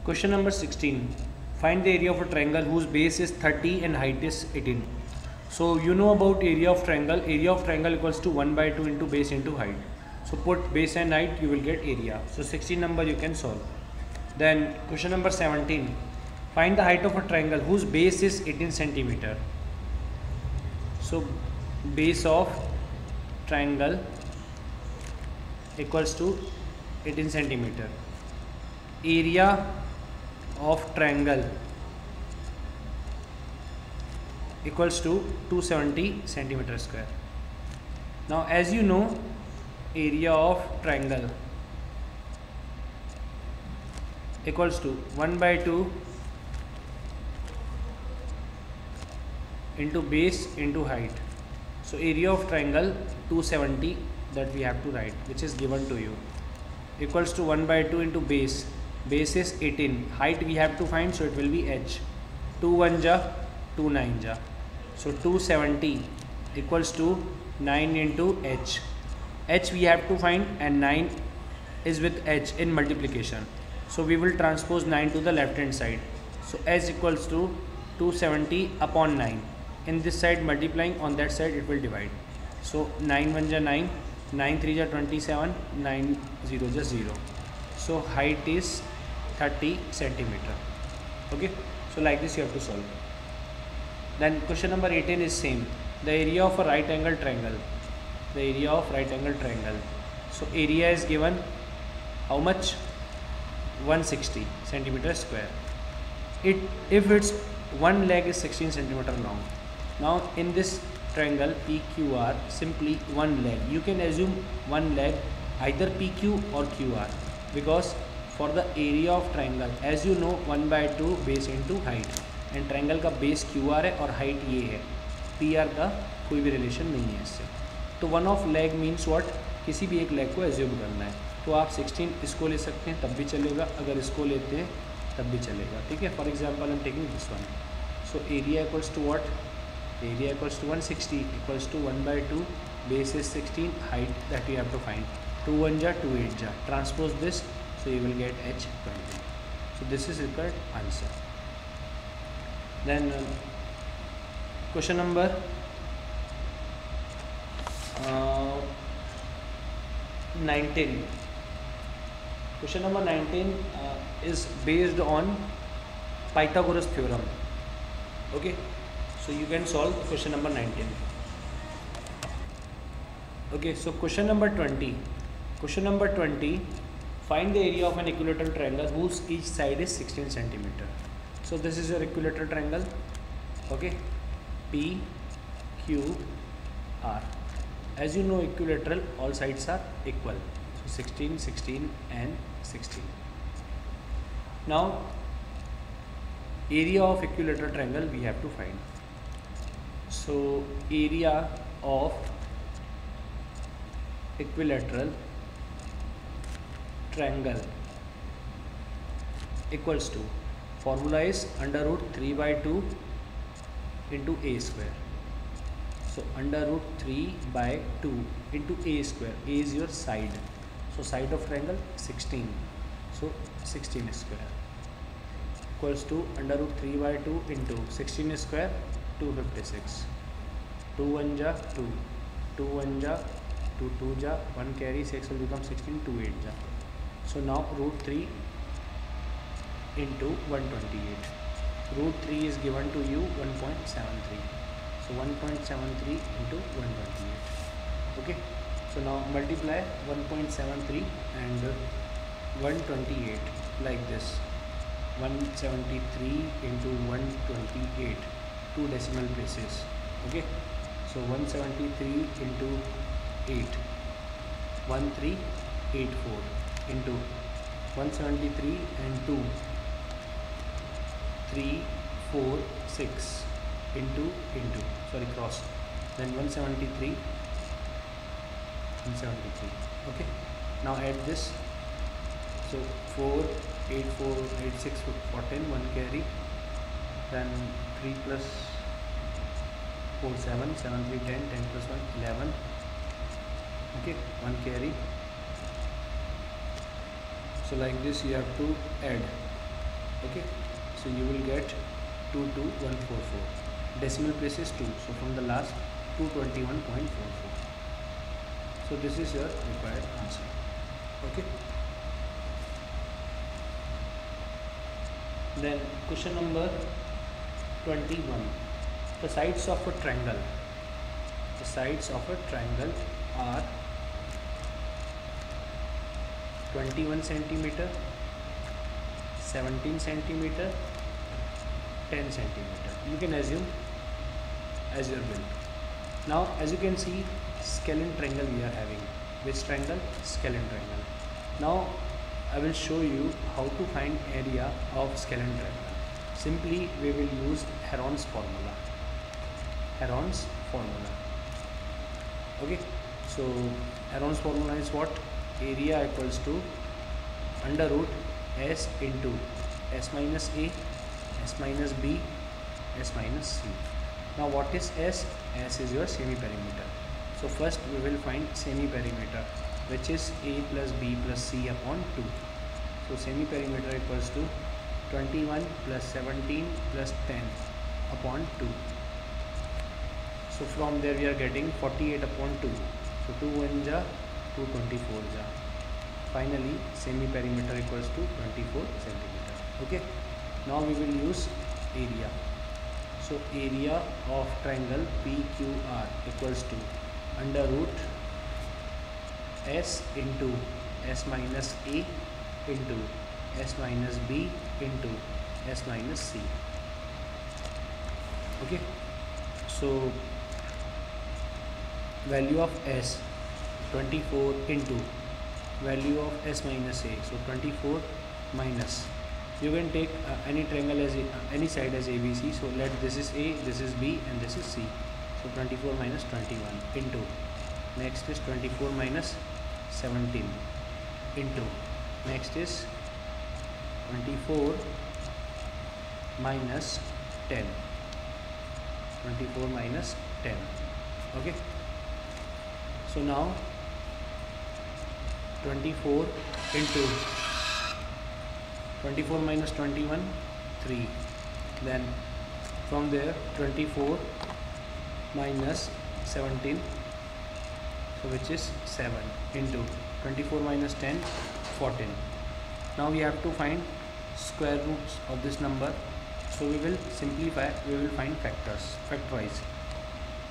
Question number 16. Find the area of a triangle whose base is 30 and height is 18. So you know about area of triangle. Area of triangle equals to 1 by 2 into base into height. So put base and height, you will get area. So 16 number you can solve. Then question number 17. Find the height of a triangle whose base is 18 centimeter. So base of triangle equals to 18 centimeter. Area of triangle equals to 270 centimeter square. Now as you know, area of triangle equals to 1 by 2 into base into height. So area of triangle 270 that we have to write, which is given to you, equals to 1 by 2 into base. Base is 18, height we have to find, so it will be h. 2 1 ja, 2 9 ja. So 270 equals to 9 into h. H we have to find and 9 is with h in multiplication. So we will transpose 9 to the left hand side. So h equals to 270 upon 9. In this side multiplying, on that side it will divide. So 9 1 ja 9, 9 3 ja 27, 9 0 ja 0. So height is 30 centimeter. Okay, so like this you have to solve. Then question number 18 is same. The area of a right angle triangle. The area of right angle triangle. So area is given how much? 160 centimeter square. If its one leg is 16 centimeter long. Now in this triangle PQR, simply one leg. You can assume one leg, either PQ or QR, because for the area of triangle, as you know, 1 by 2 base into height, and triangle का base QR है और height ये है, PR का कोई भी relation नहीं है इससे. तो one of leg means what, किसी भी एक लेग को एज्यूम करना है. तो आप 16 इसको ले सकते हैं तब भी चलेगा, अगर इसको लेते हैं तब भी चलेगा. ठीक है, for example I am taking this one. So area equals to what, area equals to 160 equals to 1 by 2, base is 16, height that you have to find. 2 1 जा 2 8 जा, transpose this, so you will get h 20. So this is required answer. Then question number 19. Question number 19 is based on Pythagoras theorem. Okay, so you can solve question number 19. Okay, so question number 20. Question number 20. Find the area of an equilateral triangle whose each side is 16 centimeter. So this is your equilateral triangle. Okay, P Q R. As you know, equilateral, all sides are equal. So 16, 16 and 16. Now area of equilateral triangle we have to find. So area of equilateral triangle equals to, formula is under root 3 by 2 into a square. So under root 3 by 2 into a square. A is your side, so side of triangle 16, so 16 square equals to under root 3 by 2 into 16 square, 256. 2 1 ja 2, 2 1 ja 2, 2 ja 1 carry, 6 will become 16, 2 8 ja. So now root 3 into 128. Root 3 is given to you 1.73. So 1.73 into 128. Okay. So now multiply 1.73 and 128 like this. 173 into 128. 2 decimal places. Okay. So 173 into 8. 1384 into 173 and 2. 3 4 6 into sorry cross, then 173 173. Okay, now add this. So 4 8 4 8 6 14, 1 carry, then 3 plus 4 7 7 3 10, 10 plus 1 11. Okay, 1 carry. So like this you have to add Okay, so you will get 22144. Decimal place is 2, so from the last 221.44. So this is your required answer. Okay, then question number 21. The sides of a triangle, the sides of a triangle are 21 centimeter, 17 centimeter, 10 centimeter. You can assume as your will. Now as you can see, scalene triangle we are having. Which triangle? Scalene triangle. Now I will show you how to find area of scalene triangle. Simply we will use Heron's formula. Heron's formula. Okay, so Heron's formula is what? Area equals to under root S into S minus A, S minus B, S minus C. Now what is S? S is your semi-perimeter. So first we will find semi-perimeter, which is A plus B plus C upon 2. So semi-perimeter equals to 21 plus 17 plus 10 upon 2. So from there we are getting 48 upon 2. So 2 1 ja, 2 24 ja. Finally semi-perimeter equals to 24 centimeter. Okay, now we will use area. So area of triangle PQR equals to under root S into S minus A into S minus B into S minus C. Okay, so value of S 24 into value of S minus A, so 24 minus, you can take any triangle as any side as ABC. So let this is A, this is B and this is C. So 24 minus 21 into, next is 24 minus 17 into, next is 24 minus 10, 24 minus 10. Okay, so now 24 into 24 minus 21, 3. Then from there 24 minus 17, so which is 7 into 24 minus 10, 14. Now we have to find square roots of this number. So we will simplify, we will find factors, factorize.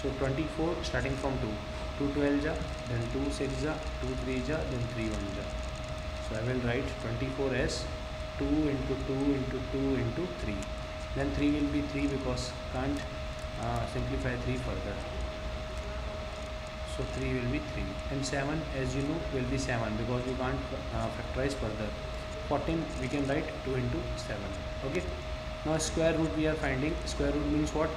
So 24 starting from 2. 2 12 ja, then 2 6 ja, 2 3 ja, then 3 1 ja. So I will write 24 as 2 into 2 into 2 into 3. Then 3 will be 3 because can't simplify 3 further. So 3 will be 3. And 7 as you know will be 7 because you can't factorize further. 14 we can write 2 into 7. Okay. Now square root we are finding. Square root means what?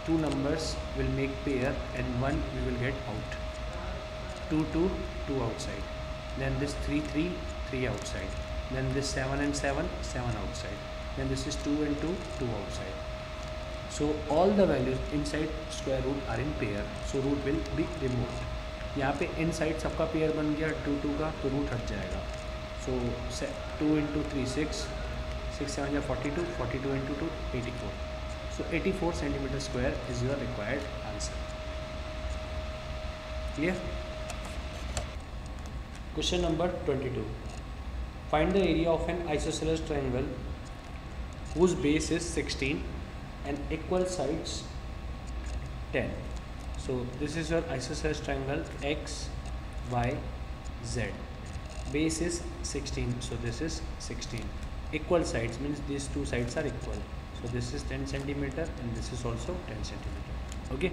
Two numbers will make pair and one we will get out. 2 2, 2 outside. Then this 3 3, 3 outside. Then this 7 and 7, 7 outside. Then this is 2 and 2, 2 outside. So all the values inside square root are in pair. So root will be removed. यहाँ पे inside सबका pair बन गया 2 2 का, तो root हट जाएगा. So 2 into 3 6, 6 7 या 42, 42 into 2 84. So 84 centimeter square is your required answer. Clear? Question number 22. Find the area of an isosceles triangle whose base is 16 and equal sides 10. So this is your isosceles triangle X, Y, Z. Base is 16, so this is 16. Equal sides means these two sides are equal. So this is 10 centimeter and this is also 10 centimeter. Okay.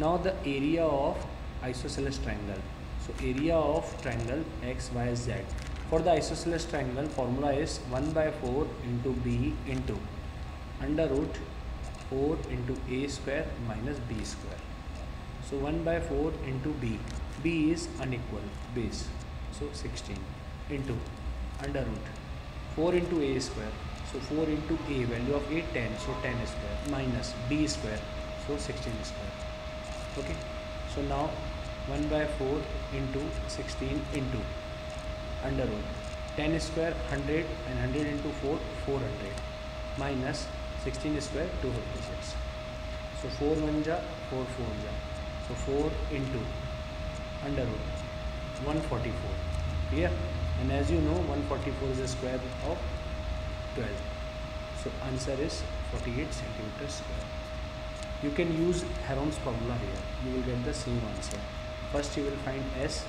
Now the area of isosceles triangle. So area of triangle X, Y, Z. For the isosceles triangle, formula is 1 by 4 into B into under root 4 into A square minus B square. So 1 by 4 into B. B is unequal base. So 16 into under root 4 into A square. So 4 into A, value of A 10, so 10 square minus B square, so 16 square. Okay. So now 1 by 4 into 16 into under root 10 square 100 and 100 into 4 400 minus 16 square 256. So 4 1 ja 4 4 ja. So 4 into under root 144. Clear? And as you know 144 is the square of 12. So answer is 48 centimeters square. You can use Heron's formula here. You will get the same answer. First you will find S.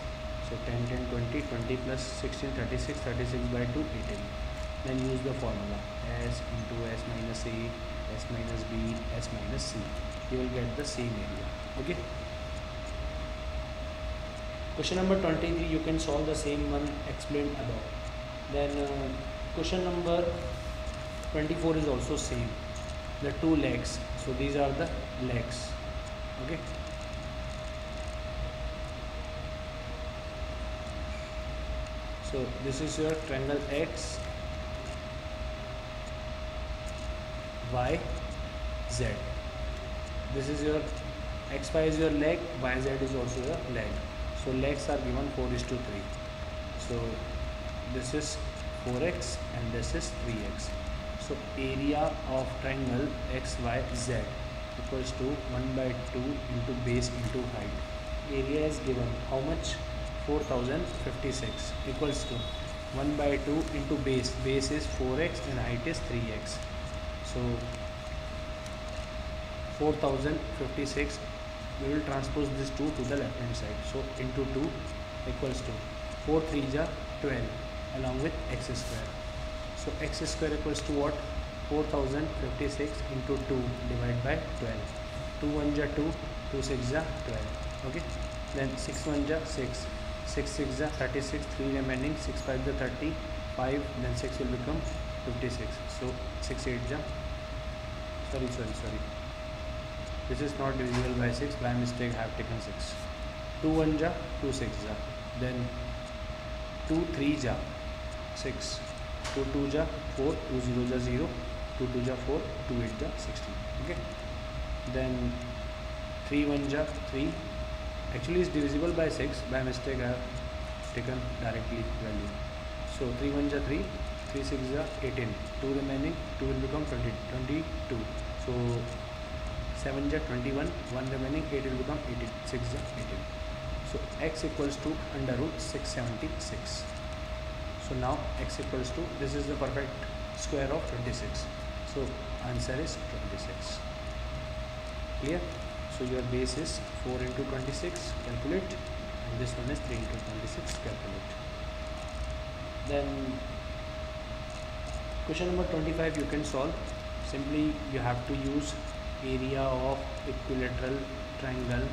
So 10 10 20 20 plus 16 36 36 by 2 18. Then use the formula S into S minus A, S minus B, S minus C. You will get the same area. Okay. Question number 23, you can solve the same one explained above. Then question number 24 is also same. The two legs. So these are the legs. Okay. So this is your triangle X, Y, Z. This is your XY is your leg, YZ is also your leg. So legs are given 4:3. So this is 4x and this is 3x. So area of triangle XYZ equals to 1/2 into base into height. Area is given how much? 4056 equals to 1/2 into base. Base is 4x and height is 3x. So 4056, we will transpose this 2 to the left hand side. So into 2 equals to 4 3 ja 12 along with x square. So x square equals to what? 4056 into 2 divided by 12. 2 1 ja 2, 2 6 ja 12. Okay. Then 6 1 ja 6, 6 6 ja 36, 3 remaining, 6 5 ja 30, 5, then 6 will become 56. So 6 8 ja, sorry. This is not divisible by 6. By mistake I have taken 6. 2 1 ja 2 6 ja. Then 2 3 ja 6. 2 2 ja 4. 2 0 ja 0. 2 2 ja 4. 2 8 ja 16. Okay. Then 3 1 ja 3. Actually it's divisible by 6. By mistake I have taken directly value. So 3 1 ja 3. 3 6 ja 18. 2 remaining. 2 will become 22. So 7 ja 21, 1 remaining, 8 will become 18, 6 ja 18. So x equals to under root 676. So now x equals to, this is the perfect square of 26. So answer is 26. Clear? So your base is 4 into 26, calculate, and this one is 3 into 26, calculate. Then question number 25 you can solve. Simply you have to use area of equilateral triangle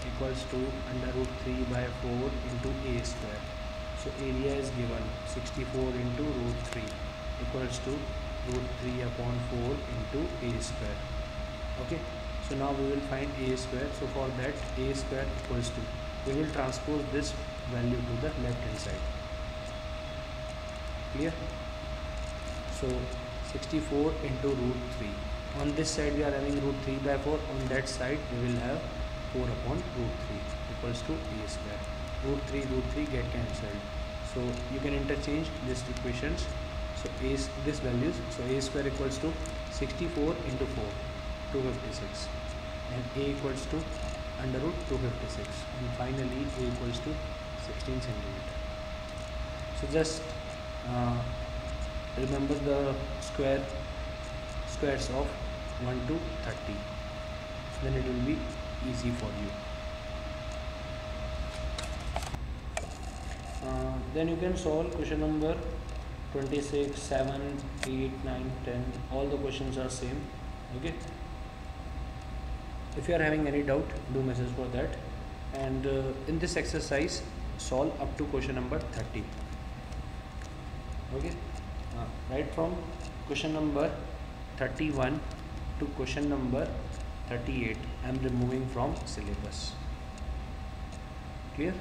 equals to under root 3 by 4 into a square. So area is given 64 into root 3 equals to root 3 upon 4 into a square. Okay. So now we will find a square. So for that a square equals to, we will transpose this value to the left hand side. Clear? So 64 into root 3. On this side we are having root 3 by 4. On that side we will have 4 upon root 3 equals to a square. Root 3 get cancelled. So you can interchange these equations. So this values. So a square equals to 64 into 4, 256. And a equals to under root 256. And finally a equals to 16 centimeter. So just remember the squares of 1 to 30, then it will be easy for you. Then you can solve question number 26, 7, 8, 9, 10. All the questions are same. Okay. If you are having any doubt, do message for that. And in this exercise, solve up to question number 30. Okay. Right from question number 31 to question number 38, I am removing from syllabus. Clear?